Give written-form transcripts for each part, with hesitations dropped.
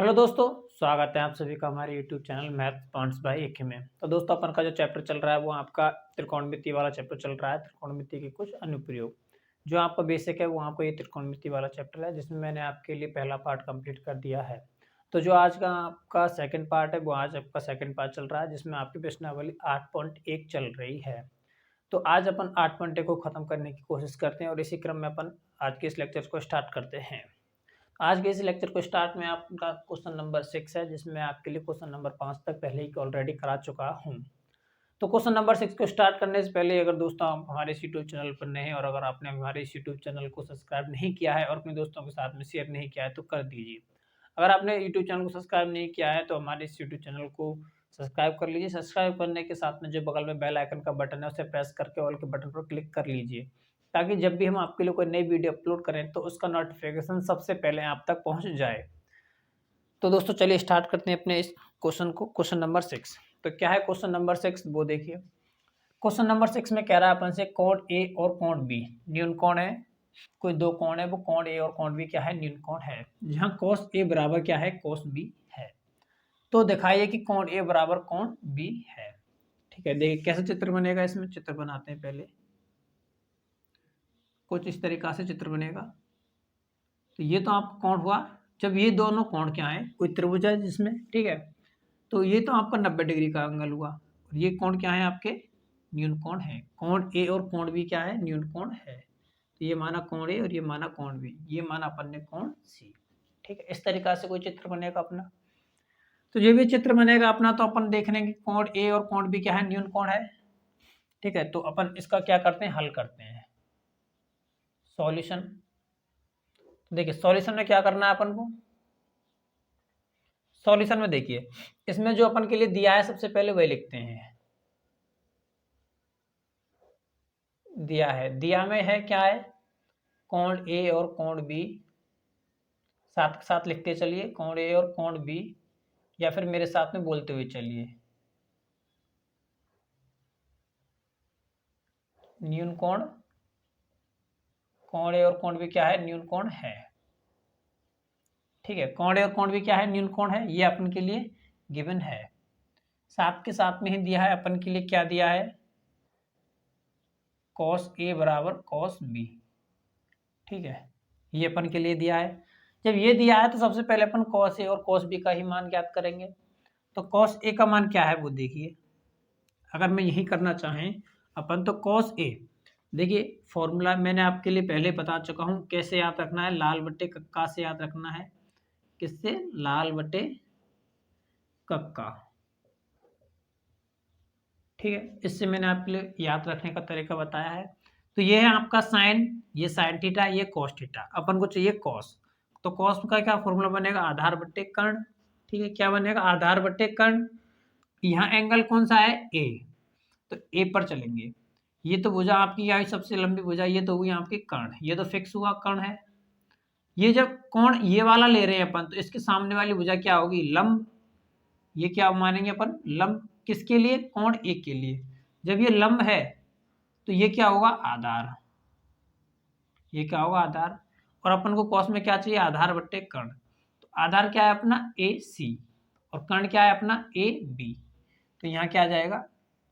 Hello दोस्तों, स्वागत है आप सभी का हमारे YouTube channel math points by AK में। तो दोस्तों अपन का जो चैप्टर चल रहा है वो आपका त्रिकोणमिति वाला चैप्टर चल रहा है। त्रिकोणमिति के कुछ अनुप्रयोग जो आपका बेसिक है वो आपको ये त्रिकोणमिति वाला चैप्टर है, जिसमें मैंने आपके लिए पहला पार्ट कंप्लीट कर दिया है। तो जो आज का आपका सेकंड पार्ट है वो आज आपका सेकंड पार्ट चल रहा है, जिसमें आपकी प्रश्नावली 8.1 चल रही है। तो आज अपन 8.1 को खत्म करने की कोशिश करते हैं और इसी क्रम में अपन आज के इस लेक्चर को स्टार्ट करते हैं। आज के इस लेक्चर को स्टार्ट में आपका क्वेश्चन नंबर 6 है, जिसमें आपके लिए क्वेश्चन नंबर 5 तक पहले ही ऑलरेडी करा चुका हूं। तो क्वेश्चन नंबर 6 को स्टार्ट करने से पहले अगर दोस्तों आप हमारे इस यूट्यूब चैनल पर नए हैं और अगर आपने हमारे इस यूट्यूब चैनल को सब्सक्राइब नहीं किया है और अपने दोस्तों के साथ में शेयर नहीं किया है तो कर दीजिए। अगर आपने यूट्यूब चैनल को सब्सक्राइब नहीं किया है तो हमारे इस यूट्यूब चैनल को सब्सक्राइब कर लीजिए। सब्सक्राइब करने के साथ में जो बगल में बेल आइकन का बटन है उसे प्रेस करके ऑल के बटन पर क्लिक कर लीजिए, ताकि जब भी हम आपके लिए कोई नई वीडियो अपलोड करें तो उसका नोटिफिकेशन सबसे पहले आप तक पहुंच जाए। तो दोस्तों चलिए स्टार्ट करते हैं अपने इस क्वेश्चन को। क्वेश्चन नंबर 6, तो क्या है क्वेश्चन नंबर 6 वो देखिए। क्वेश्चन नंबर 6 में कह रहा है अपन से कोण ए और कोण बी न्यून कोण है। कोई दो कोण है, वो कोण ए और कोण बी क्या है, न्यून कोण है। जहां cos ए बराबर क्या है, cos बी है। तो दिखाइए कि कोण ए बराबर कोण बी है। ठीक है, देखिए कैसे चित्र बनेगा। इसमें चित्र बनाते हैं पहले। कुछ इस तरीका से चित्र बनेगा। तो ये तो आपका कोण हुआ जब ये दोनों कोण क्या है, कोई त्रिभुज है जिसमें, ठीक है। तो ये तो आपका 90 डिग्री का एंगल हुआ और ये कोण क्या है आपके, न्यून कोण है। कोण ए और कोण बी क्या है, न्यून कोण है। तो ये माना कोण ए और ये माना कोण बी, ये माना अपन ने कोण सी। ठीक है, इस तरीका से कोई चित्र बनेगा अपना। तो ये भी चित्र बनेगा अपना, तो अपन देख लेंगे कोण ए और कोण बी क्या है, न्यून कोण है। ठीक है, तो अपन इसका क्या करते हैं, हल करते हैं। सॉल्यूशन, देखिए सॉल्यूशन में क्या करना है अपन को। सॉल्यूशन में देखिए इसमें जो अपन के लिए दिया है सबसे पहले वही लिखते हैं। दिया में है क्या है, कोण ए और कोण बी। साथ के साथ लिखते चलिए, कोण ए और कोण बी, या फिर मेरे साथ में बोलते हुए चलिए, न्यून कोण। कोण ए और कोण बी क्या है, न्यून कोण है। ठीक है, कोण ए और कोण बी क्या है, न्यून कोण है। ये अपन के लिए गिवन है। साथ के साथ में ही दिया है अपन के लिए, क्या दिया है, cos ए बराबर cos बी। ठीक है, ये अपन के लिए दिया है। जब ये दिया है तो सबसे पहले अपन cos ए और cos बी का ही मान ज्ञात करेंगे। तो cos ए का मान क्या है वो देखिए। अगर मैं यही करना चाहें अपन, तो cos ए, देखिए फॉर्मूला मैंने आपके लिए पहले बता चुका हूं कैसे याद रखना है। लाल बटे कक्का से याद रखना है। किससे, लाल बटे कक्का। ठीक है, इससे मैंने आपके लिए याद रखने का तरीका बताया है। तो ये है आपका साइन, ये साइन थीटा, ये कॉस थीटा। अपन को चाहिए कॉस, तो कॉस का क्या फॉर्मूला बनेगा, आधार बट्टे कर्ण। ठीक है, क्या बनेगा, आधार बट्टे कर्ण। यहाँ एंगल कौन सा है, ए, तो ए पर चलेंगे। ये तो भुजा आपकी आई सबसे लंबी भुजा, ये तो हुई आपकी कर्ण, ये तो फिक्स हुआ कर्ण है। ये जब कोण ये वाला ले रहे हैं अपन, तो इसके सामने वाली भुजा क्या होगी, लंब। ये क्या मानेंगे अपन, लंब। किसके लिए, कोण ए के लिए। जब ये लंब है तो ये क्या होगा, आधार। ये क्या होगा, आधार। और अपन को कॉस में क्या चाहिए, आधार बट्टे कर्ण। तो आधार क्या है अपना, ए सी, और कर्ण क्या है अपना, ए बी। तो यहाँ क्या आ जाएगा,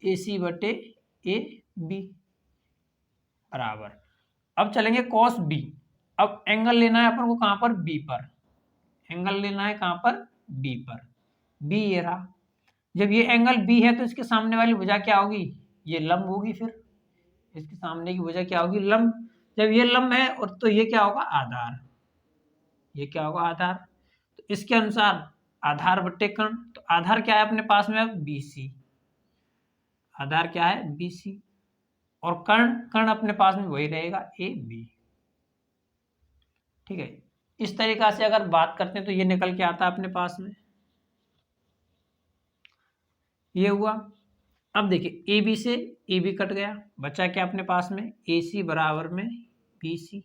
ए सी बटे ए बी बराबर। अब चलेंगे कॉस बी। अब एंगल लेना है अपन को कहाँ पर, बी पर। एंगल लेना है कहाँ पर, बी पर। बी ये रहा। जब ये एंगल बी है तो इसके सामने वाली भुजा क्या होगी, ये लंब होगी। फिर इसके सामने की भुजा क्या होगी, लंब। जब ये लंब है और तो ये क्या होगा, आधार। ये क्या होगा, आधार। तो इसके अनुसार आधार बट्टे कर्ण, तो आधार क्या है अपने पास में, अब BC। आधार क्या है, BC। और कर्ण, कर्ण अपने पास में वही रहेगा, AB। ठीक है, इस तरीका से अगर बात करते हैं तो ये निकल के आता है अपने पास में, ये हुआ। अब देखिए AB से AB कट गया, बचा क्या अपने पास में, AC बराबर में BC।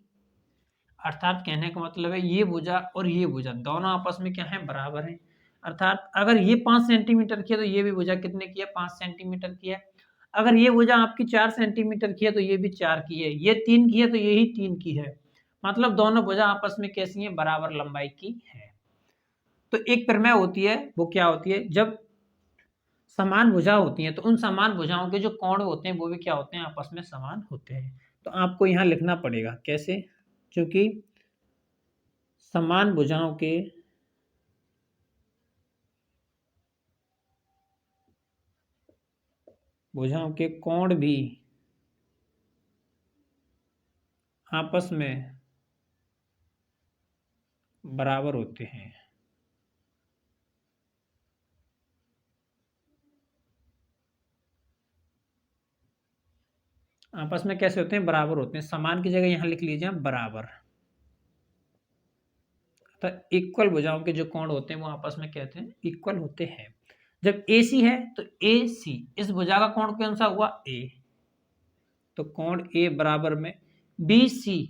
अर्थात कहने का मतलब है ये भुजा और ये भुजा दोनों आपस में क्या है, बराबर है। अर्थात अगर ये 5 सेंटीमीटर की है तो ये भी भुजा कितने की है, 5 सेंटीमीटर की है। अगर ये भुजा आपकी 4 सेंटीमीटर की है तो ये भी 4 की है। ये 3 की है तो ये ही 3 की है। मतलब दोनों भुजा आपस में कैसी है, बराबर लंबाई की है। तो एक प्रमेय होती है, वो क्या होती है, जब समान भुजा होती हैं तो उन समान भुजाओं के जो कोण होते हैं वो भी क्या होते हैं, आपस में समान होते हैं। तो आपको यहाँ लिखना पड़ेगा कैसे, क्योंकि समान भुजाओं के कोण भी आपस में बराबर होते हैं। आपस में कैसे होते हैं, बराबर होते हैं। समान की जगह यहाँ लिख लीजिए बराबर। तो इक्वल भुजाओं के जो कोण होते हैं वो आपस में कहते हैं इक्वल होते हैं। जब AC है तो AC इस भुजा का कोण कौन सा हुआ, A, तो कोण A बराबर में BC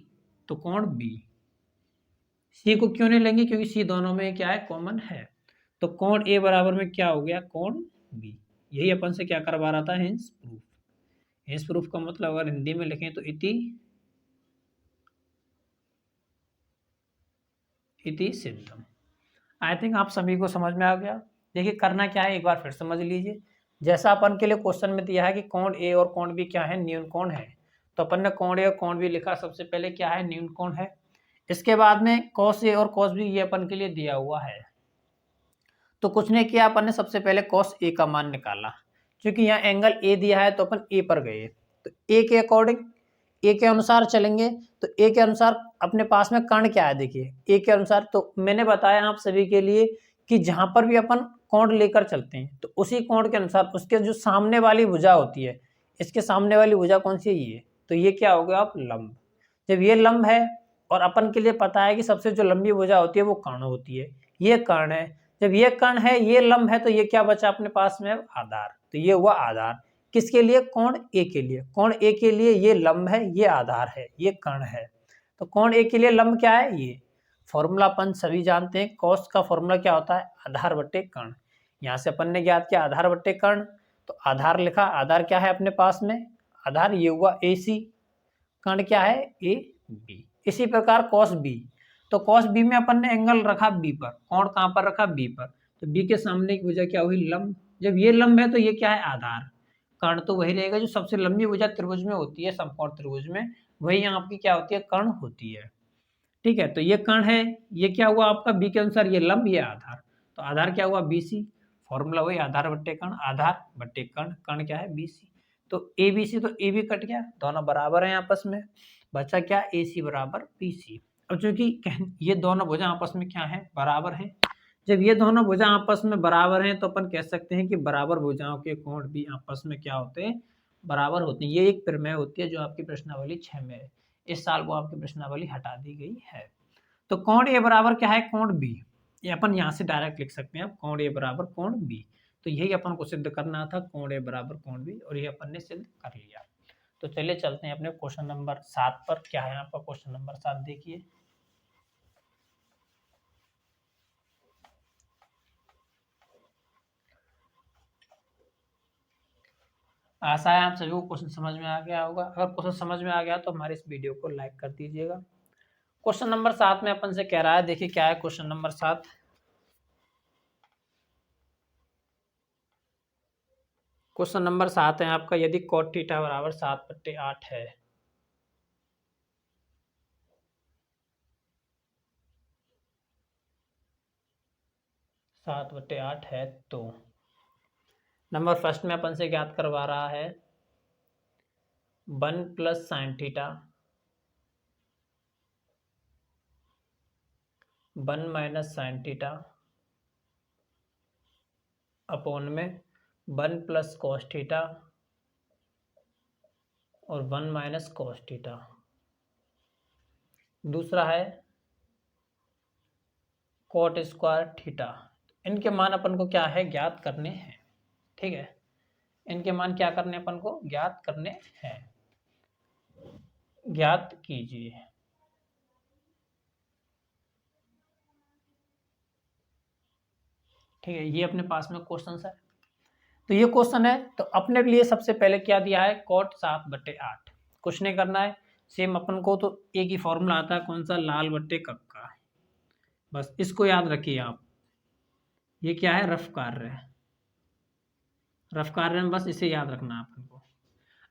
तो कोण B। C को क्यों नहीं लेंगे, क्योंकि C दोनों में क्या है, कॉमन है। तो कोण A बराबर में क्या हो गया, कोण B। यही अपन से क्या करवा रहा था, हिंस प्रूफ। हिंस प्रूफ का मतलब अगर हिंदी में लिखें तो इति सिद्धम। आई थिंक आप सभी को समझ में आ गया। देखिए करना क्या है, एक बार फिर समझ लीजिए। जैसा अपन के लिए क्वेश्चन में दिया है कि कोण ए और कोण बी क्या है, न्यून कोण है, तो अपन ने कोण ए और कोण बी लिखा। सबसे पहले क्या है, न्यून कोण है। इसके बाद में कॉस ए और कॉस बी ये अपन के लिए दिया हुआ है। तो कुछ नहीं किया अपन ने, सबसे पहले कॉस ए का मान निकाला। क्योंकि यहाँ एंगल ए दिया है तो अपन ए पर गए, तो ए के अकॉर्डिंग ए के अनुसार चलेंगे। तो ए के अनुसार अपने पास में कर्ण क्या है, देखिए ए के अनुसार। तो मैंने बताया आप सभी के लिए कि जहां पर भी अपन कोण लेकर चलते हैं तो उसी कोण के अनुसार उसके जो सामने वाली भुजा होती है, इसके सामने वाली भुजा कौन सी है, ये, तो ये क्या हो गया आप, लंब। जब ये लंब है और अपन के लिए पता है कि सबसे जो लंबी भुजा होती है वो कर्ण होती है, ये कर्ण है। जब ये कर्ण है, ये लंब है, तो ये क्या बचा अपने पास में, आधार। तो ये हुआ आधार किसके लिए, कोण ए के लिए। कोण ए के लिए ये लंब है, ये आधार है, ये कर्ण है। तो कोण ए के लिए लंब क्या है, ये। फॉर्मूला अपन सभी जानते हैं, कॉस का फॉर्मूला क्या होता है, आधार बट्टे कर्ण। यहाँ से अपन ने ज्ञात किया आधार बट्टे कर्ण, तो आधार लिखा। आधार क्या है अपने पास में, आधार ये हुआ AC, कर्ण क्या है, AB। इसी प्रकार कॉस बी, तो कॉस बी में अपन ने एंगल रखा बी पर, कोण कहाँ पर रखा, बी पर। तो बी के सामने की भुजा क्या हुई, लंब। जब ये लंब है तो ये क्या है, आधार। कर्ण तो वही रहेगा जो सबसे लंबी भुजा त्रिभुज में होती है, समकोण त्रिभुज में, वही यहाँ आपकी क्या होती है, कर्ण होती है। ठीक है, तो ये कर्ण है, ये क्या हुआ आपका, बी के अनुसार ये लंब, ये आधार। तो आधार क्या हुआ, BC। फॉर्मूला वही आधार बट्टे कर्ण, आधार बट्टे कर्ण, कर्ण क्या है, BC। तो ABC, तो AB कट गया, दोनों बराबर हैं आपस में, बचा क्या, AC बराबर BC। अब चूंकि ये दोनों भुजा आपस में क्या है, बराबर हैं। जब ये दोनों भुजा आपस में बराबर हैं तो अपन कह सकते हैं कि बराबर भुजाओं के कोण भी आपस में क्या होते हैं, बराबर होते हैं। ये एक प्रमेय होती है जो आपकी प्रश्नावली 6 में है। इस साल वो आपकी प्रश्नावली हटा दी गई है। तो कोण ए बराबर क्या है, कोण बी। ये अपन यहाँ से डायरेक्ट लिख सकते हैं, कोण ए बराबर कोण बी। तो यही अपन को सिद्ध करना था, कोण ए बराबर कोण बी, और ये अपन ने सिद्ध कर लिया। तो चलिए चलते हैं अपने क्वेश्चन नंबर 7 पर। क्या है आपका क्वेश्चन नंबर 7, देखिए। आशा है आप सभी को क्वेश्चन समझ में आ गया होगा। अगर क्वेश्चन समझ में आ गया तो हमारे इस वीडियो को लाइक कर दीजिएगा। क्वेश्चन नंबर 7 में अपन से कह रहा है, देखिए क्या है क्वेश्चन नंबर 7। क्वेश्चन नंबर 7 है आपका, यदि cot थीटा बराबर 7/8 है, तो नंबर फर्स्ट में अपन से ज्ञात करवा रहा है 1 + sin theta 1 - sin theta upon में 1 + cos थीटा और 1 - cos थीटा। दूसरा है cot स्क्वायर थीटा। इनके मान अपन को क्या है, ज्ञात करने हैं। ठीक है, इनके मान क्या करने अपन को, ज्ञात करने हैं। ज्ञात कीजिए। ठीक है, ये अपने पास में क्वेश्चन है। तो ये क्वेश्चन है, तो अपने लिए सबसे पहले क्या दिया है, cot 7/8। कुछ नहीं करना है, सेम अपन को तो एक ही फॉर्मूला आता है, कौन सा, लाल बट्टे कक्का। बस इसको याद रखिए आप। ये क्या है, रफ कार्य है। रफ कार्य में बस इसे याद रखना है अपन को।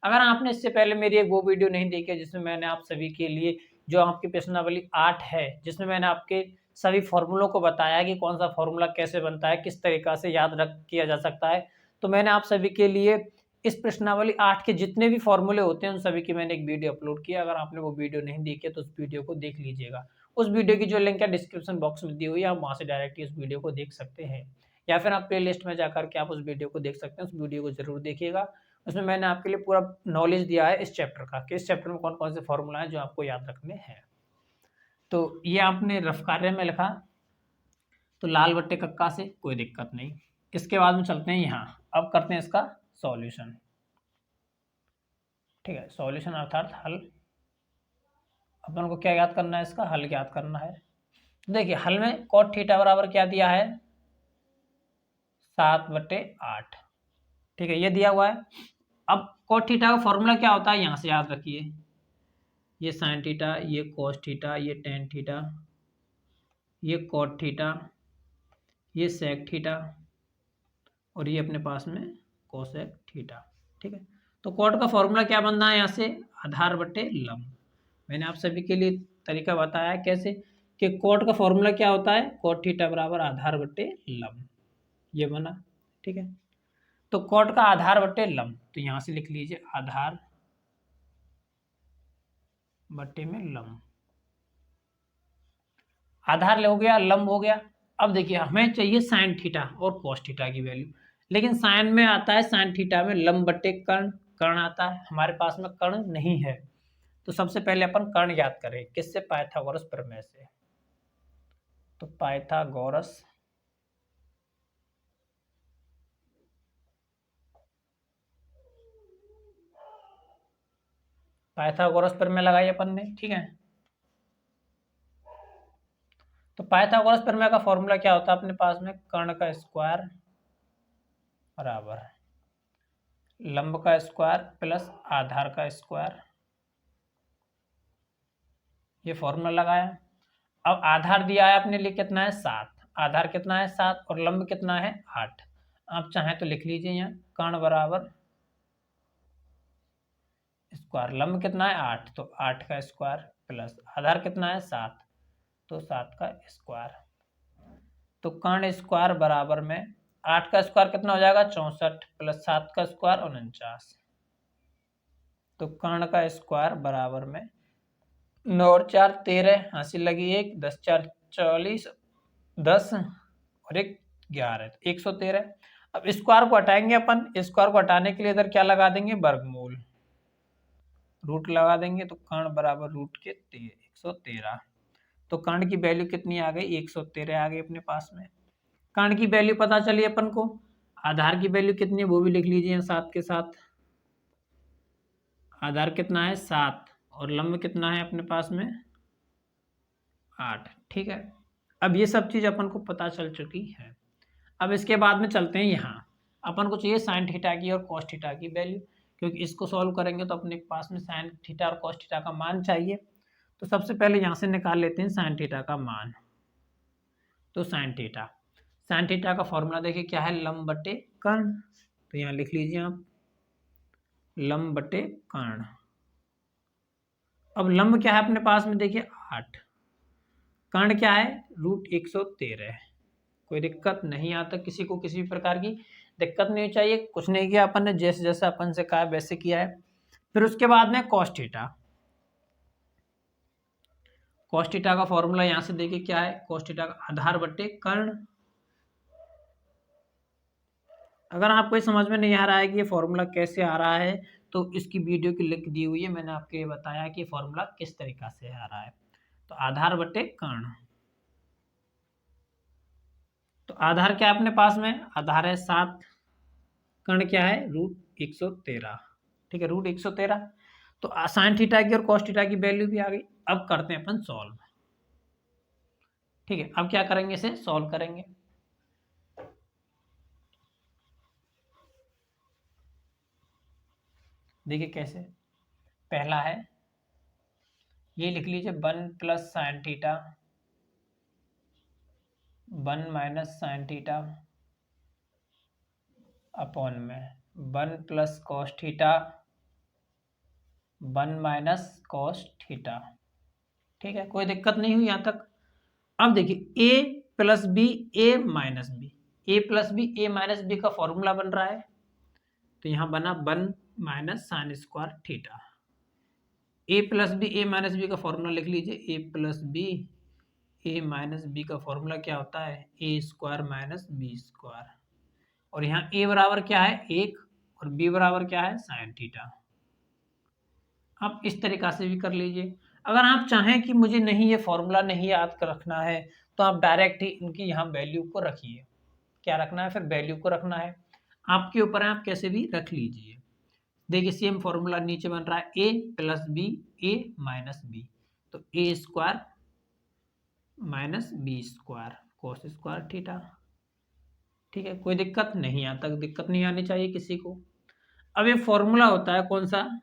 अगर आपने इससे पहले मेरी एक वो वीडियो नहीं देखी है जिसमें मैंने आप सभी के लिए जो आपकी प्रश्नावली 8 है, जिसमें मैंने आपके सभी फॉर्मूलों को बताया कि कौन सा फॉर्मूला कैसे बनता है, किस तरीका से याद रख किया जा सकता है, तो मैंने आप सभी के लिए इस प्रश्नावली 8 के जितने भी फॉर्मूले होते हैं उन सभी की मैंने एक वीडियो अपलोड किया। अगर आपने वो वीडियो नहीं देखी है तो उस वीडियो को देख लीजिएगा। उस वीडियो की जो लिंक है डिस्क्रिप्शन बॉक्स में दी हुई है, आप वहाँ से डायरेक्ट उस वीडियो को देख सकते हैं, या फिर आप प्लेलिस्ट में जाकर के आप उस वीडियो को देख सकते हैं। उस वीडियो को जरूर देखिएगा। उसमें मैंने आपके लिए पूरा नॉलेज दिया है इस चैप्टर का कि इस चैप्टर में कौन कौन से फॉर्मूला हैं जो आपको याद रखने हैं। तो ये आपने रफ कार्य में लिखा, तो लाल बट्टे कक्का से कोई दिक्कत नहीं। इसके बाद में चलते हैं यहाँ, अब करते हैं इसका सॉल्यूशन। ठीक है, सॉल्यूशन अर्थात हल। अपन को क्या याद करना है, इसका हल याद करना है। देखिए हल में cot थीटा बराबर क्या दिया है, 7/8। ठीक है, ये दिया हुआ है। अब cot थीटा का फॉर्मूला क्या होता है, यहाँ से याद रखिए। ये साइन थीटा, ये cos थीटा, ये टेन थीटा, ये cot थीटा, ये sec थीटा, और ये अपने पास में cosec थीटा। ठीक है, तो cot का फॉर्मूला क्या बनना है, यहाँ से आधार बटे लंब। मैंने आप सभी के लिए तरीका बताया कैसे कि cot का फॉर्मूला क्या होता है, cot थीटा बराबर आधार बटे लंब, ये बना। ठीक है, तो cot का आधार बटे लंब, तो यहाँ से लिख लीजिए आधार बटे में लंब। आधार हो गया, लंब हो गया। अब देखिए हमें चाहिए साइन थीटा और कॉस थीटा की वैल्यू, लेकिन साइन में आता है साइन थीटा में लंब बटे कर्ण, कर्ण आता है, हमारे पास में कर्ण नहीं है। तो सबसे पहले अपन कर्ण याद करें, किससे, पाइथागोरस प्रमेय से। तो पाइथागोरस प्रमेय लगाई अपन ने। ठीक है, तो पाइथागोरस प्रमेय का फॉर्मूला क्या होता है अपने पास में, कर्ण का स्क्वायर बराबर लंब का स्क्वायर प्लस आधार का स्क्वायर, ये फॉर्मूला लगाया। अब आधार दिया है अपने लिए कितना है, 7। आधार कितना है, 7, और लंब कितना है, 8। आप चाहें तो लिख लीजिए यहाँ कर्ण बराबर स्क्वायर, लंब कितना है 8, तो 8 का स्क्वायर प्लस आधार कितना है 7, तो 7 का स्क्वायर। तो कर्ण स्क्वायर बराबर में 8 का स्क्वायर कितना हो जाएगा, 64, प्लस 7 का स्क्वायर 49। तो कर्ण का स्क्वायर बराबर में 9 और 4 13, हासिल लगी 1, 10 4 40, 10 और 1 11, तो 113। अब स्क्वायर को हटाएंगे अपन, स्क्वायर को हटाने के लिए इधर क्या लगा देंगे, वर्गमूल, रूट लगा देंगे। तो कर्ण बराबर रूट के 113। तो कर्ण की वैल्यू कितनी आ गई, 113 आ गई अपने पास में। कर्ण की वैल्यू पता चली अपन को। आधार की वैल्यू कितनी है वो भी लिख लीजिए 7 के साथ। आधार कितना है 7, और लंब कितना है अपने पास में 8। ठीक है, अब ये सब चीज अपन को पता चल चुकी है। अब इसके बाद में चलते हैं यहाँ, अपन को चाहिए साइन थीटा की और कॉस थीटा की वैल्यू, क्योंकि इसको सॉल्व करेंगे तो अपने पास में साइन थीटा और कॉस थीटा का मान चाहिए। तो सबसे पहले यहाँ से निकाल लेते हैं साइन थीटा का मान। तो साइन थीटा का फॉर्मूला देखिए क्या है, लंब बटे कर्ण। तो यहाँ लिख लीजिए आप लंब बटे कर्ण। अब लंब क्या है अपने पास में, देखिए 8, कर्ण क्या है रूट 113। कोई दिक्कत नहीं आता, किसी को किसी भी प्रकार की दिक्कत नहीं चाहिए। कुछ नहीं किया अपन ने, जैसे जैसे अपन से कहा वैसे किया है। फिर उसके बाद में कॉस थीटा। कॉस थीटा का फॉर्मूला यहाँ से देखिए क्या है, कॉस थीटा का आधार बटे कर्ण। अगर आपको समझ में नहीं आ रहा है कि ये फॉर्मूला कैसे आ रहा है, तो इसकी वीडियो की लिंक दी हुई है, मैंने आपको ये बताया कि फॉर्मूला किस तरीका से आ रहा है। तो आधार बटे कर्ण, तो आधार क्या है अपने पास में, आधार है 7, कर्ण क्या है रूट 113। ठीक है, रूट 113। तो साइन थीटा की और कॉस थीटा की वैल्यू भी आ गई। अब करते हैं अपन सॉल्व। ठीक है, अब क्या करेंगे, इसे सॉल्व करेंगे। देखिए कैसे, पहला है ये लिख लीजिए 1 plus sine theta 1 minus sine theta upon में 1 plus cos theta 1 minus cos theta. ठीक है, कोई दिक्कत नहीं हुई यहाँ तक। अब देखिए a plus B A minus B, A plus B A minus B का फॉर्मूला बन रहा है, तो यहाँ बना 1 minus sine square theta. A plus B A minus B का फॉर्मूला लिख लीजिए, A plus B A minus B का फॉर्मूला क्या होता है, A square minus B square. और यहाँ ए बराबर क्या है 1 और बी बराबर क्या है साइन थीटा। आप इस तरीका से भी कर लीजिए। अगर आप चाहें कि मुझे नहीं ये फॉर्मूला नहीं याद कर रखना है, तो आप डायरेक्ट ही इनकी यहाँ वैल्यू को रखिए। क्या रखना है, फिर वैल्यू को रखना है, आपके ऊपर है, आप कैसे भी रख लीजिए। देखिए सेम फॉर्मूला नीचे बन रहा है, A plus B A minus B, तो A square minus B square cos square theta. ठीक है, कोई दिक्कत नहीं, यहाँ तक दिक्कत नहीं आनी चाहिए किसी को। अब ये फॉर्मूला होता है कौन सा,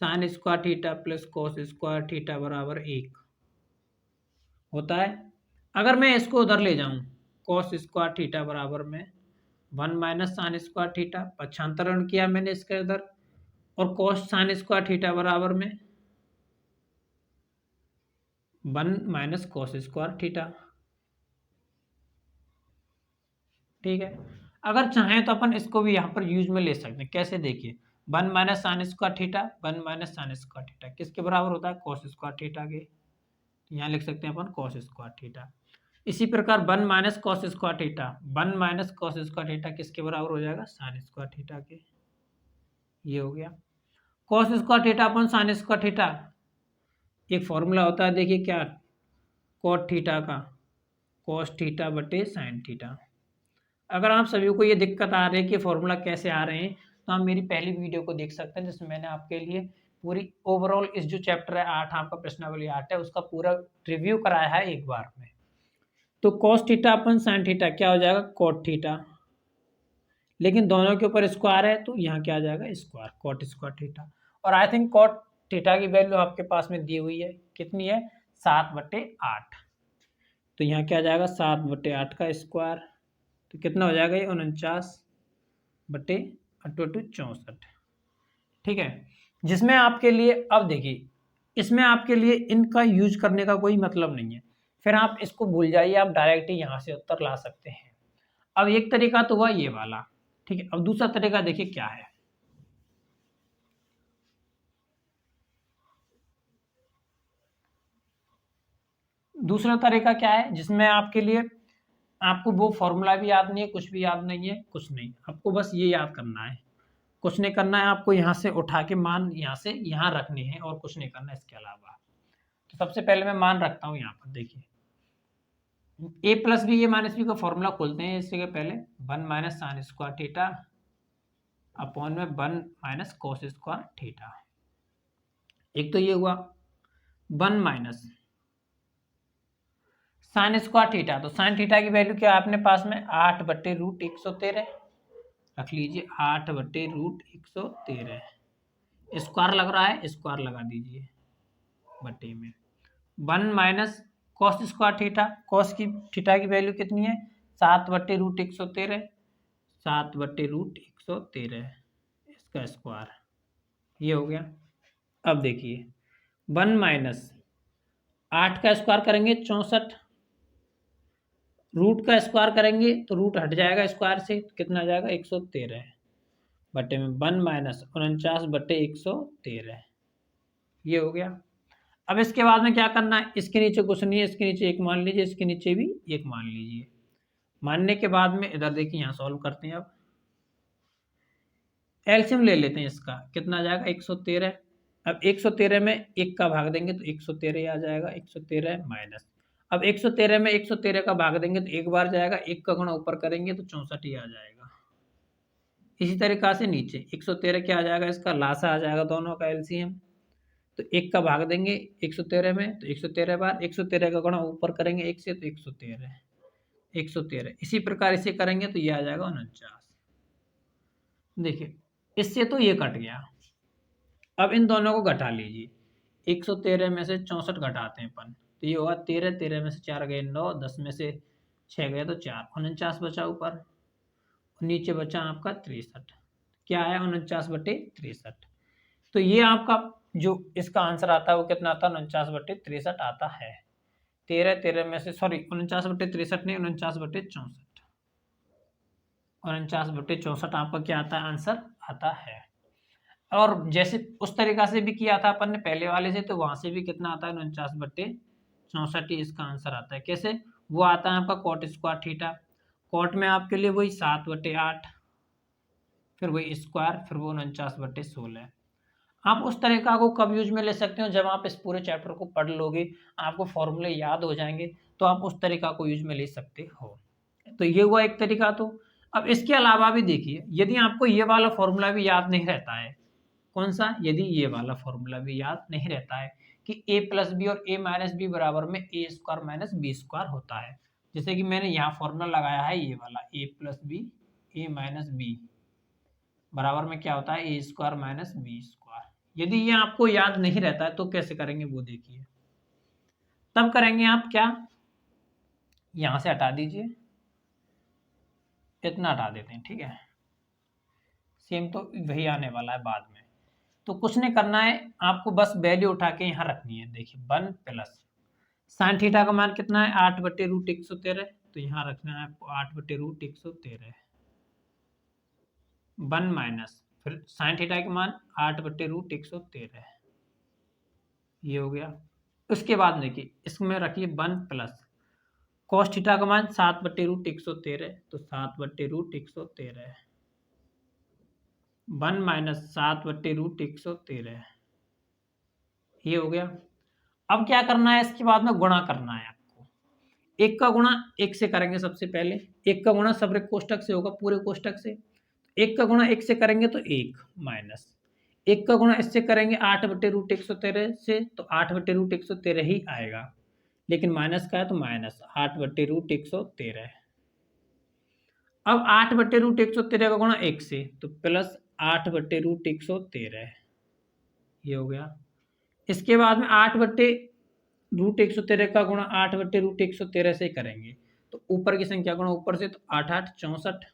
sign square theta plus cos square theta बराबर 1 होता है। अगर मैं इसको उधर ले जाऊं, कोस स्क्वायर थीटा बराबर में 1 माइनस साइन स्क्वायर थीटा, पक्षांतरण किया मैंने इसके इधर, और कोस साइन स्क्वायर थीटा बराबर में 1 माइनस कोस स्क्वायर थीटा। ठीक है, अगर चाहें तो अपन इसको भी यहाँ पर यूज में ले सकते हैं। कैसे, देखिए 1 minus sine square theta 1 minus sine square theta किसके बराबर होता है, कोस स्क्वायर थीटा के। यहाँ लिख सकते हैं अपन कोस स्क्वायर थीटा। इसी प्रकार 1 minus cos square theta 1 minus cos square theta किसके बराबर हो जाएगा, साइन स्क्वायर थीटा के। ये हो गया कोस स्क्वायर थीटा अपन साइन स्क्वायर थीटा। एक फॉर्मूला होता है, देखिए क्या, कोट थीटा का कोस थीटा बटे साइन थीटा। अगर आप सभी को ये दिक्कत आ रही है कि फॉर्मूला कैसे आ रहे हैं, तो आप मेरी पहली वीडियो को देख सकते हैं, जिसमें मैंने आपके लिए पूरी ओवरऑल इस जो चैप्टर है 8 आपका प्रश्नावली 8 है, उसका पूरा रिव्यू कराया है एक बार में। तो कॉस थीटा अपन साइन थीटा क्या हो जाएगा, कोट थीटा, लेकिन दोनों के ऊपर स्क्वायर है, तो यहाँ क्या आ जाएगा स्क्वायर, कोट स्क्वायर थीटा। और आई थिंक कोट थीटा की वैल्यू आपके पास में दी हुई है, कितनी है 7/8। तो यहाँ क्या आ जाएगा 7/8 का स्क्वायर, तो कितना हो जाएगा ये 49/64। ठीक है, जिसमें आपके लिए, अब देखिए इसमें आपके लिए इनका यूज करने का कोई मतलब नहीं है, फिर आप इसको भूल जाइए, आप डायरेक्ट ही यहाँ से उत्तर ला सकते हैं। अब एक तरीका तो हुआ ये वाला, ठीक है। अब दूसरा तरीका देखिए क्या है, दूसरा तरीका क्या है, जिसमें आपके लिए आपको वो फॉर्मूला भी याद नहीं है, कुछ भी याद नहीं है, कुछ नहीं, आपको बस ये याद करना है, कुछ नहीं करना है आपको, यहाँ से उठा के मान यहाँ से यहाँ रखने हैं और कुछ नहीं करना है इसके अलावा। तो सबसे पहले मैं मान रखता हूँ यहाँ पर, देखिए ए plus B A minus B का फॉर्मूला खोलते हैं। इससे पहले 1 minus sine square theta upon में 1 माइनस कोस स्क्वायर थीटा। एक तो ये हुआ 1 माइनस साइन स्क्वायर थीटा, तो साइन थीटा की वैल्यू क्या है अपने पास में 8/√113 रख लीजिए, 8/√113। स्क्वायर लग रहा है, स्क्वायर लगा दीजिए बटे में 1 minus cos square theta, cos की थीटा की वैल्यू कितनी है 7/√113, 7/√113 इसका स्क्वायर, ये हो गया। अब देखिए 1 माइनस 8 का स्क्वायर करेंगे 64, रूट का स्क्वायर करेंगे तो रूट हट जाएगा स्क्वायर से, तो कितना आ जाएगा 113 बटे में 1 माइनस 49/113, ये हो गया। अब इसके बाद में क्या करना है, इसके नीचे कुछ नहीं है, इसके नीचे 1 मान लीजिए, इसके नीचे भी 1 मान लीजिए। मानने के बाद में इधर देखिए यहाँ सॉल्व करते हैं। अब एलसीएम ले लेते हैं इसका, कितना आ जाएगा 113। अब 113 में 1 का भाग देंगे तो 113 आ जाएगा, 113 माइनस, अब 113 में 113 का भाग देंगे तो एक बार जाएगा, 1 का गुणा ऊपर करेंगे तो 64 ही आ जाएगा। इसी तरीका से नीचे 113 क्या आ जाएगा, इसका लासा आ जाएगा दोनों का एलसीएम, तो 1 का भाग देंगे 113 में तो 113 बार, 113 का गुणा ऊपर करेंगे 1 से तो 113, 113। इसी प्रकार इसे करेंगे तो ये आ जाएगा 49। देखिए इससे तो ये कट गया। अब इन दोनों को घटा लीजिए, 113 में से 64 घटाते हैं अपन, तो ये होगा 13, 13 में से 4 गए 9, 10 में से 6 गया तो 4, 49 बचा ऊपर, नीचे बचा आपका 63। क्या आया 49/63। तो ये आपका जो इसका आंसर आता है वो कितना आता है, 49/63 आता है। 13 में से सॉरी 49/63 नहीं, 49/64, 49/64 आपका क्या आता है, आंसर आता है। और जैसे उस तरीका से भी किया था अपन ने पहले वाले से, तो वहां से भी कितना आता है, 49/64 ही इसका आंसर आता है। कैसे, वो आता है आपका कॉट स्क्वायर थीटा, कॉट में आपके लिए वही 7/8, फिर वही स्क्वायर, फिर वो 49/16। आप उस तरीका को कब यूज में ले सकते हो, जब आप इस पूरे चैप्टर को पढ़ लोगे, आपको फॉर्मूले याद हो जाएंगे, तो आप उस तरीका को यूज में ले सकते हो। तो ये हुआ एक तरीका। तो अब इसके अलावा भी देखिए, यदि आपको ये वाला फॉर्मूला भी याद नहीं रहता है, कौन सा, यदि ये वाला फॉर्मूला भी याद नहीं रहता है कि a प्लस बी और a माइनस बी बराबर में ए स्क्वायर माइनस बी स्क्वायर होता है, जैसे कि मैंने यहाँ फॉर्मूला लगाया है ये वाला, a plus B A minus B बराबर में क्या होता है, A square minus B square. यदि ये आपको याद नहीं रहता है तो कैसे करेंगे वो देखिए। तब करेंगे आप क्या, यहां से हटा दीजिए, इतना हटा देते हैं, ठीक है, सेम तो वही आने वाला है बाद में। तो कुछ नहीं करना है आपको, बस वैल्यू उठा के यहाँ रखनी है। देखिए 1 प्लस साइन थीटा का मान कितना है, 8/√113, तो यहाँ रखना है आपको 8/√113, 1 माइनस फिर साइन थीटा के मान 8/√113, ये हो गया। उसके बाद देखिए इसमें रखिए 1 प्लस कॉस थीटा का मान 7/√113, तो 7/√113, 1 माइनस 7/√113, ये हो गया। अब क्या करना है, इसके बाद में गुणा करना है आपको। एक का गुणा एक से करेंगे सबसे पहले, एक का गुणा सब कोष्टक से होगा, पूरे कोष्टक से। एक का गुणा एक से करेंगे तो एक, माइनस एक का गुणा इससे करेंगे 8/√113 से, तो 8/√113 ही आएगा, लेकिन माइनस का है तो माइनस 8/√113। अब 8/√113 का गुणा एक से, तो प्लस 8/√113, ये हो गया। इसके बाद में 8/√113 का गुणा 8/√113 से करेंगे, तो ऊपर की संख्या गुणा ऊपर से, तो 8 8 64।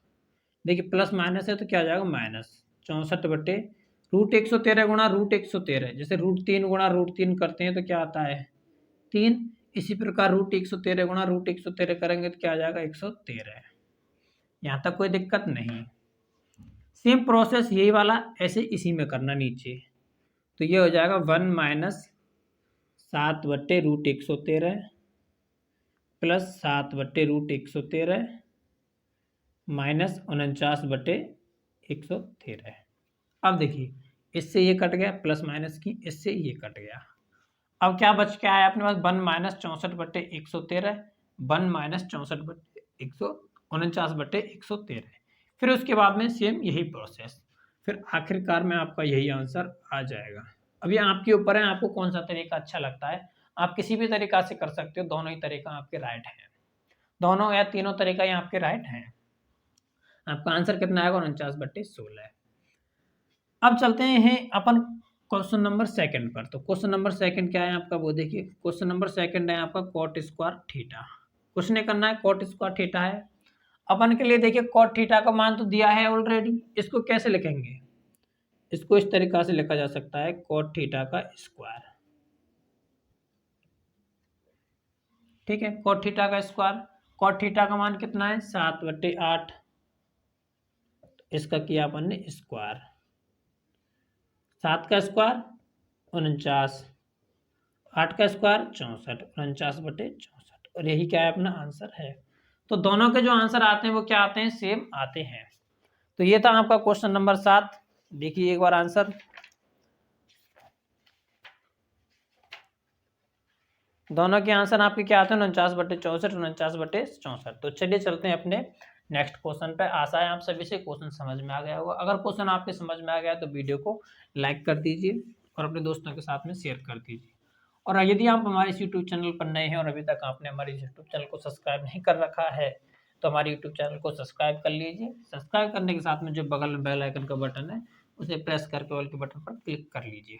देखिए प्लस माइनस है तो क्या आ जाएगा, माइनस 64/√113 गुणा √113, जैसे √3 गुणा √3 करते हैं तो क्या आता है 3। इसी प्रकार √113 गुणा √113 करेंगे तो क्या आ जाएगा 113। यहाँ तक कोई दिक्कत नहीं। सेम प्रोसेस यही वाला ऐसे इसी में करना नीचे, तो ये हो जाएगा 1 माइनस 7/√113 प्लस 7/√113 माइनस 49/113। अब देखिए इससे ये कट गया, प्लस माइनस की इससे ये कट गया। अब क्या बच के आया अपने पास, 1 माइनस 64/113, 1 माइनस 64/149/113। फिर उसके बाद में सेम यही प्रोसेस, फिर आखिरकार में आपका यही आंसर आ जाएगा। अब ये आपके ऊपर है, आपको कौन सा तरीका अच्छा लगता है, आप किसी भी तरीका से कर सकते हो, दोनों ही तरीका आपके राइट हैं, दोनों या तीनों तरीका ही आपके राइट हैं। आपका आंसर कितना आएगा, 49/16। अब चलते हैं अपन क्वेश्चन नंबर सेकंड पर। तो क्वेश्चन नंबर सेकंड क्या है आपका, वो देखिए। क्वेश्चन नंबर सेकंड है आपका कॉट स्क्वायर थीटा। कुछ नहीं करना है, कॉट स्क्वायर थीटा है अपन के लिए। देखिए कॉट थीटा का मान तो दिया है ऑलरेडी, इसको कैसे लिखेंगे, इसको इस तरीका से लिखा जा सकता है, कॉट थीटा का स्क्वायर, ठीक है। कॉट थीटा का स्क्वायर, कॉट थीटा का मान कितना है 7/8, इसका किया अपन ने स्क्वायर, 7 का स्क्वायर 49, 8 का स्क्वायर 64, 49/64, और यही क्या है अपना आंसर है। तो दोनों के जो आंसर आते हैं वो क्या आते हैं, सेम आते हैं। तो ये था आपका क्वेश्चन नंबर 7। देखिए एक बार आंसर, दोनों के आंसर आपके क्या आते हैं, 49/64, 49/64। तो चलिए चलते हैं अपने नेक्स्ट क्वेश्चन पे। आशा है आप सभी से क्वेश्चन समझ में आ गया होगा। अगर क्वेश्चन आपके समझ में आ गया तो वीडियो को लाइक कर दीजिए और अपने दोस्तों के साथ में शेयर कर दीजिए। और यदि आप हमारे इस यूट्यूब चैनल पर नए हैं और अभी तक आपने हमारे यूट्यूब चैनल को सब्सक्राइब नहीं कर रखा है, तो हमारे यूट्यूब चैनल को सब्सक्राइब कर लीजिए। सब्सक्राइब करने के साथ में जो बगल में बेल आइकन का बटन है उसे प्रेस करके ऑल के बटन पर क्लिक कर लीजिए।